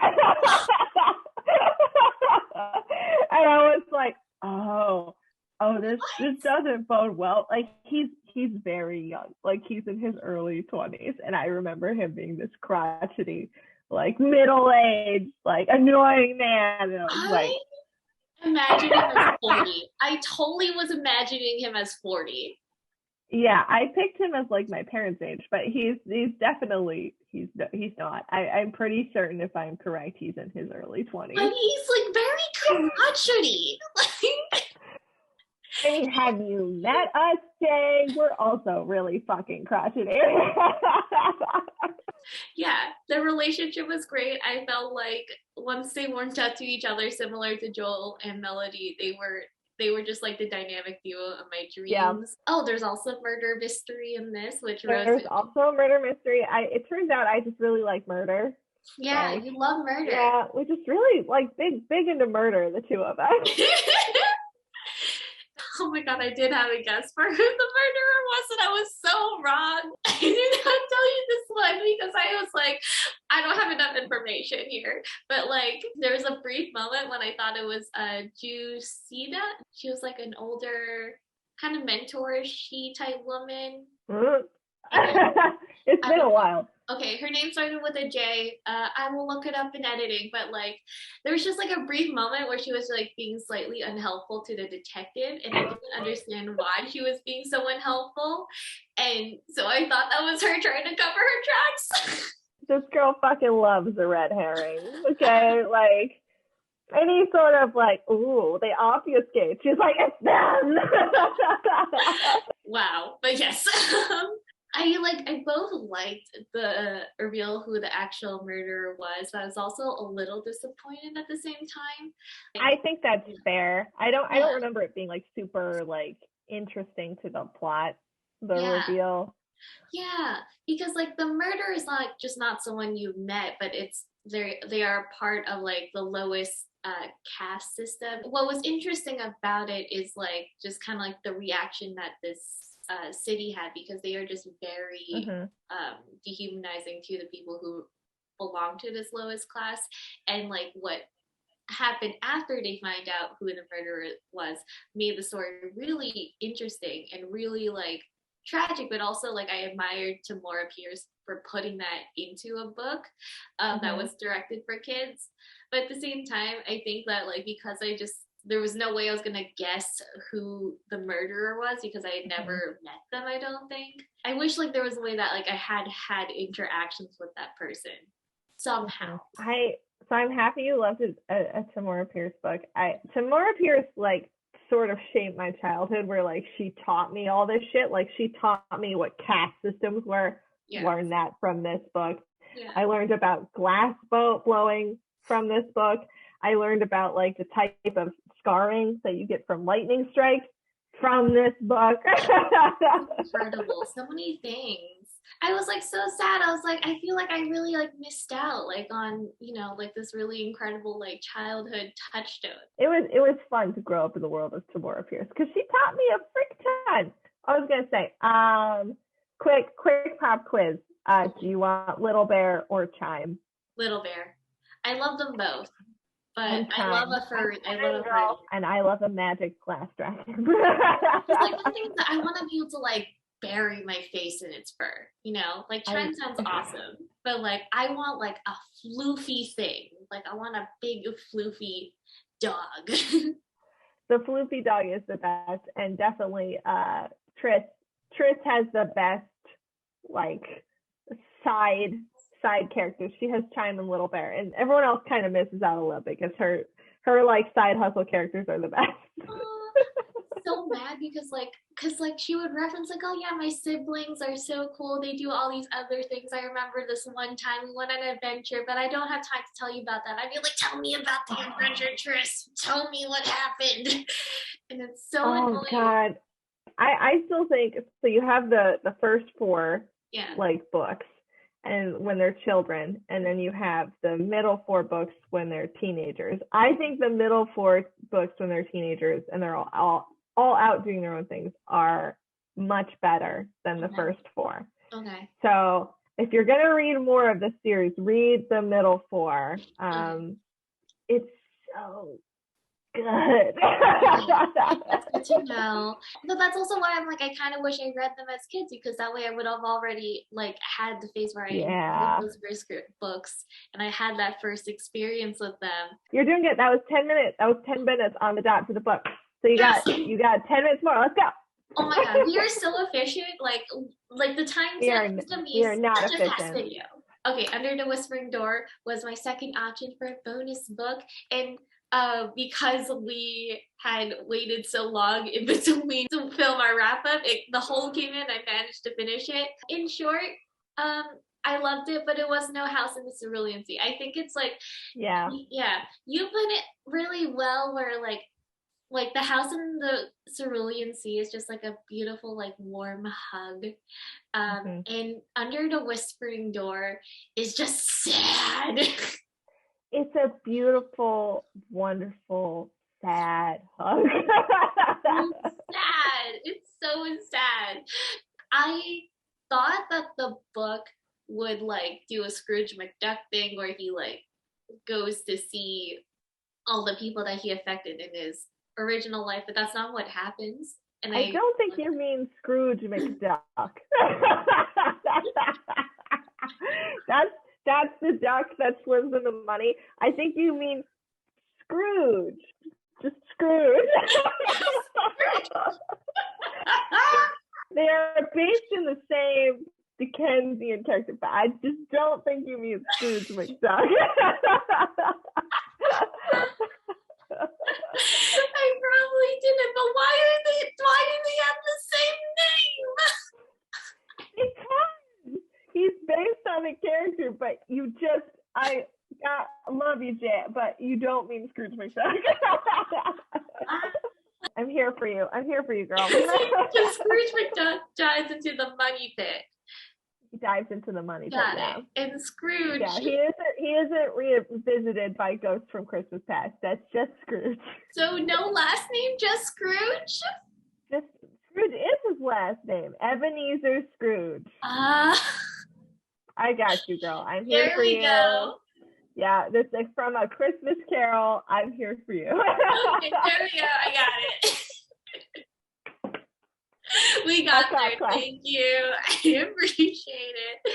And I was like, oh, this doesn't bode well. Like he's very young. Like he's in his early 20s, and I remember him being this crotchety, like middle-aged, like annoying man. And I was like, imagine him as 40. I totally was imagining him as 40. Yeah, I picked him as like my parents' age, but he's definitely he's not. I'm pretty certain, if I'm correct, he's in his early 20s. But he's like very crotchety. I mean, have you met us, Jay? We're also really fucking crotchety. Yeah, the relationship was great. I felt like once they warmed up to each other, similar to Joel and Melody, they were just like the dynamic duo of my dreams. Yeah. Oh, there's also murder mystery in this, which there's also a murder mystery. It turns out I just really like murder. Yeah, you love murder. Yeah, we're just really like big into murder, the two of us. oh my god, I did have a guess for who the murderer was, and I was so wrong. I did not tell you this one because I was like, I don't have enough information here. But like, there was a brief moment when I thought it was Jusida. She was like an older, kind of mentor-she type woman. It's been a while. Okay, her name started with a J. I will look it up in editing, but like there was just like a brief moment where she was like being slightly unhelpful to the detective, and I didn't understand why she was being so unhelpful. And so I thought that was her trying to cover her tracks. This girl fucking loves a red herring. Okay, like any sort of like, ooh, they obfuscate. She's like, it's them. Wow, but yes. I both liked the reveal who the actual murderer was, but I was also a little disappointed at the same time. I think that's fair. I don't remember it being like super like interesting to the plot, the reveal. Yeah, because like the murderer is not someone you've met, but they are part of like the lowest caste system. What was interesting about it is like just kind of like the reaction that this city had, because they are just very dehumanizing to the people who belong to this lowest class. And like what happened after they find out who the murderer was made the story really interesting and really like tragic, but also like I admired Tamora Pierce for putting that into a book that was directed for kids. But at the same time, I think that like because there was no way I was gonna guess who the murderer was because I had never met them, I don't think. I wish like there was a way that like I had interactions with that person somehow. So I'm happy you loved a Tamora Pierce book. Tamora Pierce like sort of shaped my childhood, where like she taught me all this shit. Like she taught me what caste systems were. Learned that from this book. I learned about glass boat blowing from this book. I learned about like the type of scarring that you get from lightning strikes from this book. Incredible. So many things. I was like so sad. I was like, I feel like I really like missed out like on, you know, like this really incredible like childhood touchstone. It was fun to grow up in the world of Tamora Pierce because she taught me a frick ton. I was gonna say, quick pop quiz. Do you want Little Bear or Chime? Little Bear. I love them both. But I love a furry. And I love a magic glass dragon. Like one thing that I want to be able to like bury my face in its fur, you know? Like Chime sounds awesome, but like I want like a floofy thing. Like I want a big floofy dog. The floofy dog is the best, and definitely Triss has the best like side characters. She has Chime and Little Bear, and everyone else kind of misses out a little bit because her like side hustle characters are the best. So mad because she would reference like, oh yeah, my siblings are so cool, they do all these other things. I remember this one time we went on an adventure, but I don't have time to tell you about that. I'd be like, tell me about the adventure, Triss, tell me what happened. And it's so annoying. Oh god, I still think so. You have the first four like books and when they're children, and then you have the middle four books when they're teenagers. I think the middle four books when they're teenagers and they're all out doing their own things are much better than the first four. Okay. So if you're gonna read more of the series, read the middle four. It's so good. That's good to know. But that's also why I'm like, I kind of wish I read them as kids, because that way I would have already like had the phase where I read those first books and I had that first experience with them. You're doing it. That was 10 minutes. That was 10 minutes on the dot for the book. So you got 10 minutes more. Let's go. Oh my god, we are so efficient. Like the time system is not such efficient. A fast video. Okay, Under the Whispering Door was my second option for a bonus book, and because we had waited so long in between to film our wrap up, the whole came in. I managed to finish it. In short, I loved it, but it was no House in the Cerulean Sea. I think it's like you put it really well, where like the House in the Cerulean Sea is just like a beautiful, like warm hug. And Under the Whispering Door is just sad. It's a beautiful, wonderful, sad hug. It's sad. It's so sad. I thought that the book would like do a Scrooge McDuck thing where he like goes to see all the people that he affected in his original life, but that's not what happens. And I don't think you mean Scrooge McDuck. That's the duck that swims in the money. I think you mean Scrooge. Just Scrooge. They are based in the same Dickensian character, but I just don't think you mean Scrooge McDuck. I probably didn't, but why do they have the same name? Because he's based on a character, but I love you, Jay, but you don't mean Scrooge McDuck. I'm here for you, girl. Scrooge McDuck dives into the money pit. He dives into the money pit. Got now. it. And Scrooge. Yeah, he isn't revisited by ghosts from Christmas past. That's just Scrooge. So no last name, just Scrooge? Just Scrooge is his last name. Ebenezer Scrooge. I got you, girl. I'm here for you. Go. Yeah, this is from A Christmas Carol. I'm here for you. Okay, there we go. I got it. We got there. Clap. Thank you. I appreciate it.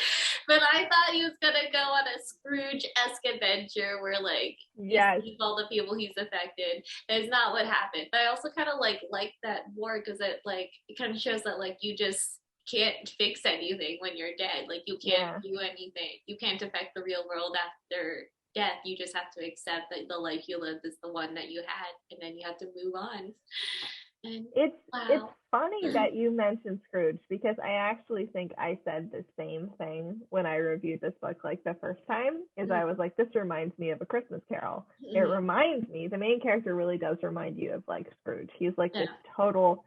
But I thought he was gonna go on a Scrooge-esque adventure where like he sees all the people he's affected. That's not what happened. But I also kind of like that more because it kind of shows that like you just can't fix anything when you're dead. Like you can't do anything. You can't affect the real world after death. You just have to accept that the life you lived is the one that you had, and then you have to move on. And it's funny that you mentioned Scrooge because I actually think I said the same thing when I reviewed this book like the first time. I was like, this reminds me of A Christmas Carol. It reminds me, the main character really does remind you of like Scrooge. He's like this total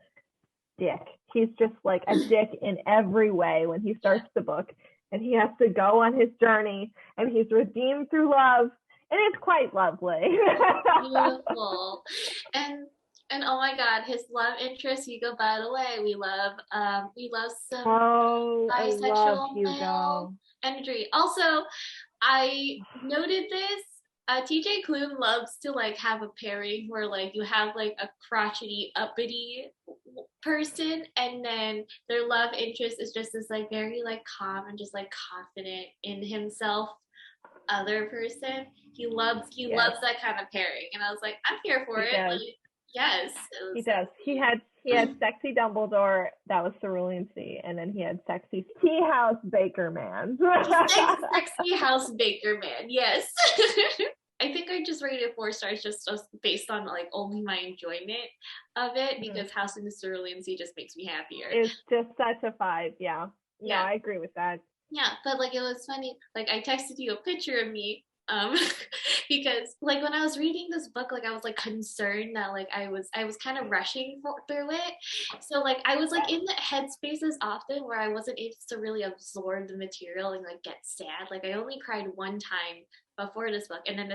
dick. He's just like a dick in every way when he starts the book, and he has to go on his journey, and he's redeemed through love, and it's quite lovely. Beautiful. And oh my God, his love interest, Hugo, by the way, we love some bisexual male energy. Also, I noted this, TJ Klune loves to like have a pairing where like you have like a crotchety, uppity person, and then their love interest is just this like very like calm and just like confident in himself other person. He loves that kind of pairing, and I was like, I'm here for it. Like, yes, he does. He had sexy Dumbledore, that was Cerulean Sea, and then he had sexy Tea House Baker Man. Sexy House Baker Man, yes. I think I just rated 4 stars just based on like only my enjoyment of it, because House in the Cerulean Sea just makes me happier. It's just such a 5, yeah. No, I agree with that. Yeah, but like it was funny. Like I texted you a picture of me because like when I was reading this book, like I was like concerned that like I was kind of rushing through it. So like I was like in the headspaces often where I wasn't able to really absorb the material and like get sad. Like I only cried one time before this book, and then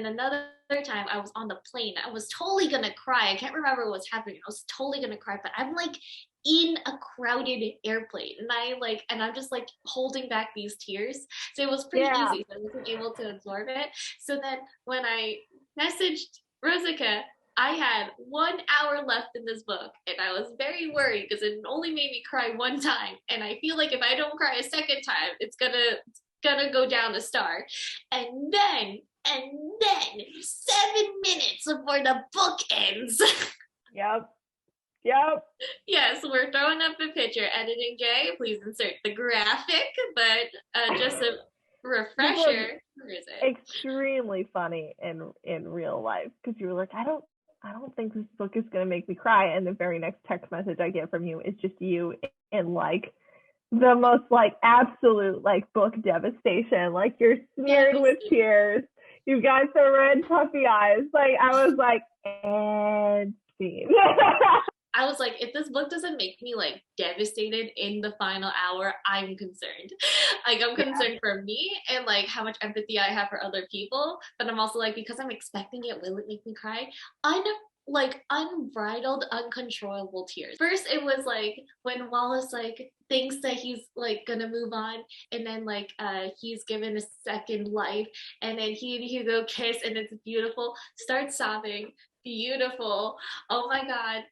another time I was on the plane. I was totally gonna cry. I can't remember what was happening. I was totally gonna cry, but I'm like in a crowded airplane, and I'm just like holding back these tears. So it was pretty easy. So I wasn't able to absorb it. So then when I messaged Rosika, I had 1 hour left in this book, and I was very worried because it only made me cry one time, and I feel like if I don't cry a second time, it's gonna go down a star. And then 7 minutes before the book ends. Yep. Yes, we're throwing up a picture. Editing Jay, please insert the graphic, but just a refresher. Where is it? Extremely funny in real life, because you were like, I don't think this book is gonna make me cry, and the very next text message I get from you is just you in like the most like absolute like book devastation. Like you're smeared with tears. You've got the red puffy eyes. Like I was like, and scene. I was like, if this book doesn't make me like devastated in the final hour, I'm concerned. Like I'm concerned for me and like how much empathy I have for other people. But I'm also like, because I'm expecting it, will it make me cry? Like unbridled, uncontrollable tears. First, it was like when Wallace like thinks that he's like gonna move on, and then like he's given a second life, and then he and Hugo kiss, and it's beautiful. Start sobbing, beautiful. Oh my god,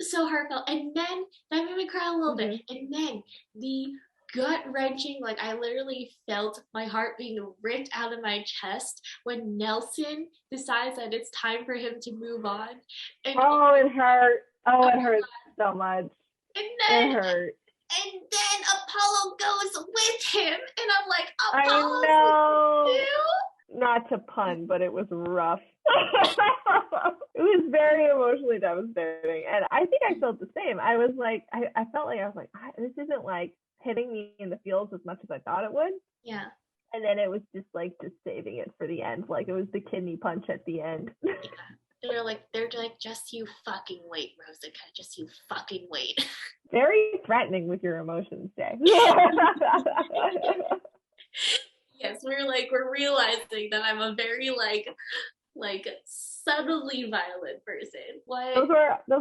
so heartfelt. And then that made me cry a little bit. And then the gut wrenching, like I literally felt my heart being ripped out of my chest when Nelson decides that it's time for him to move on. And it hurt. It hurt so much. And then it hurt. And then Apollo goes with him, and I'm like, Apollo, I know. Not to pun, but it was rough. It was very emotionally devastating, and I think I felt the same. I was like, I felt like I was like, this isn't like hitting me in the feels as much as I thought it would. Yeah. And then it was just saving it for the end. Like it was the kidney punch at the end. Yeah. They're like, just you fucking wait, Rosika. Just you fucking wait. Very threatening with your emotions, Jay. Yes, we're realizing that I'm a very like subtly violent person. What? Those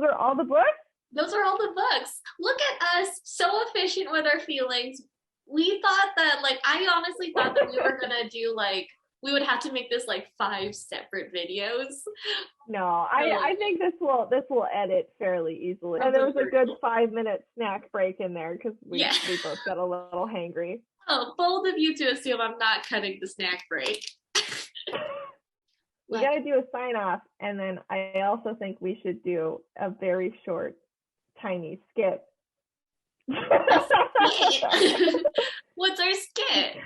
are all the books? Those are all the books. Look at us, so efficient with our feelings. We thought that I honestly thought that we were gonna do we would have to make this 5 separate videos. No, I think this will edit fairly easily. And there was a good 5-minute snack break in there because we both got a little hangry. Oh, bold of you to assume I'm not cutting the snack break. We got to do a sign off, and then I also think we should do a very short, tiny skit. What's our skit?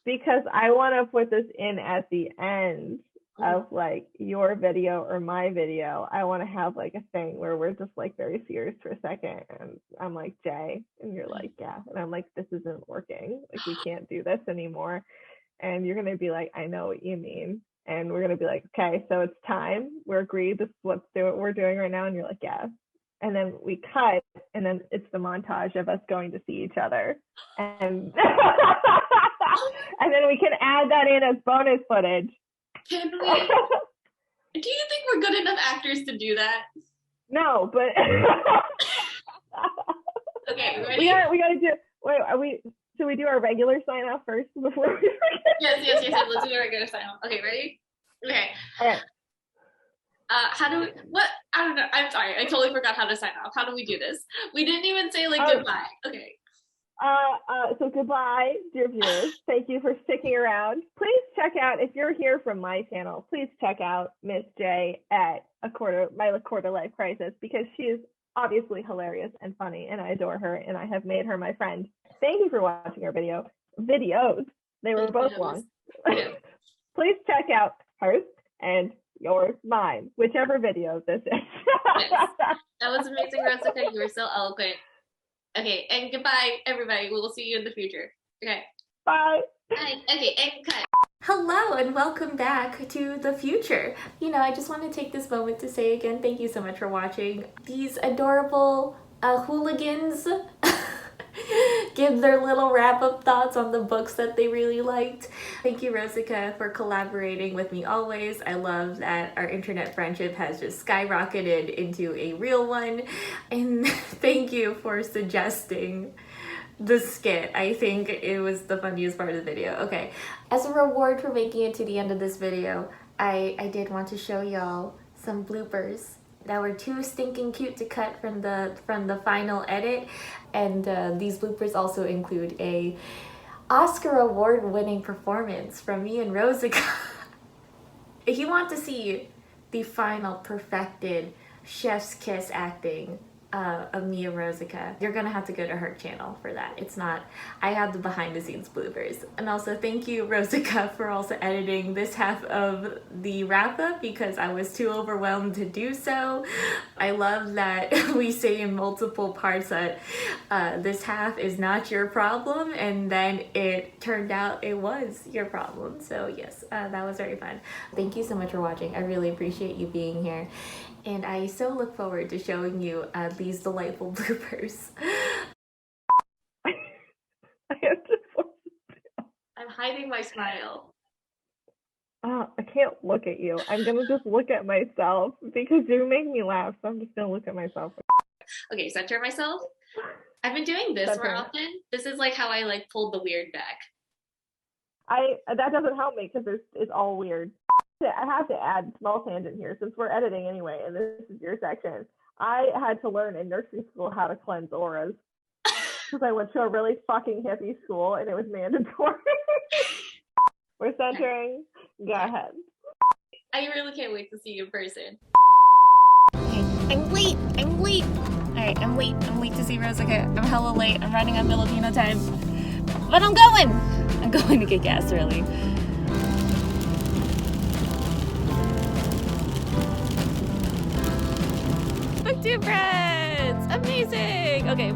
Because I want to put this in at the end of your video or my video. I want to have a thing where we're just very serious for a second, and I'm like, Jay, and you're like, yeah, and I'm like, this isn't working. We can't do this anymore. And you're gonna be like, I know what you mean. And we're gonna be like, okay, so it's time. We're agreed. This is what we're doing right now. And you're like, yeah. And then we cut, and then it's the montage of us going to see each other, and and then we can add that in as bonus footage. Can we? Do you think we're good enough actors to do that? No, but okay, ready? We gotta do. Wait, should we do our regular sign off first before we? Yes. Let's do our regular sign off. Okay, ready? Okay. All right. How do we, what? I don't know. I'm sorry. I totally forgot how to sign off. How do we do this? We didn't even say goodbye. Okay. So goodbye, dear viewers. Thank you for sticking around. Please check out, if you're here from my channel, please check out Miss J at My Quarter Life Crisis, because she is obviously hilarious and funny, and I adore her, and I have made her my friend. Thank you for watching our videos. They were both long. Yeah. Please check out hers and yours, mine, whichever video this is. Yes. That was amazing, Rosika. You were so eloquent. Okay, and goodbye, everybody. We will see you in the future. Okay. Bye. Bye. Okay, and cut. Hello and welcome back to the future. I just want to take this moment to say again, thank you so much for watching. These adorable hooligans give their little wrap-up thoughts on the books that they really liked. Thank you, Rosika, for collaborating with me always. I love that our internet friendship has just skyrocketed into a real one. And thank you for suggesting the skit. I think it was the funniest part of the video. Okay, as a reward for making it to the end of this video, I did want to show y'all some bloopers that were too stinking cute to cut from the final edit. And these bloopers also include a Oscar award winning performance from me and Rosika. If you want to see the final perfected chef's kiss acting of me and Rosika, you're gonna have to go to her channel for that. It's not, I have the behind the scenes bloopers. And also thank you, Rosika, for also editing this half of the wrap up because I was too overwhelmed to do so. I love that we say in multiple parts that this half is not your problem, and then it turned out it was your problem. So yes, that was very fun. Thank you so much for watching. I really appreciate you being here. And I so look forward to showing you these delightful bloopers. I have to force I'm hiding my smile. I can't look at you. I'm gonna just look at myself because you make me laugh, so I'm just gonna look at myself. Okay, center myself. I've been doing this more Center. often. This is like how I like pulled the weird back. That doesn't help me because it's all weird. I have to add small tangent here since we're editing anyway, and this is your section. I had to learn in nursery school how to cleanse auras because I went to a really fucking hippie school and it was mandatory. We're centering. Go ahead. I really can't wait to see you in person. Okay, I'm late. Alright, I'm late to see Rosika. I'm hella late. I'm running on Filipino time. But I'm going to get gas early. Booktube friends! Amazing! Okay,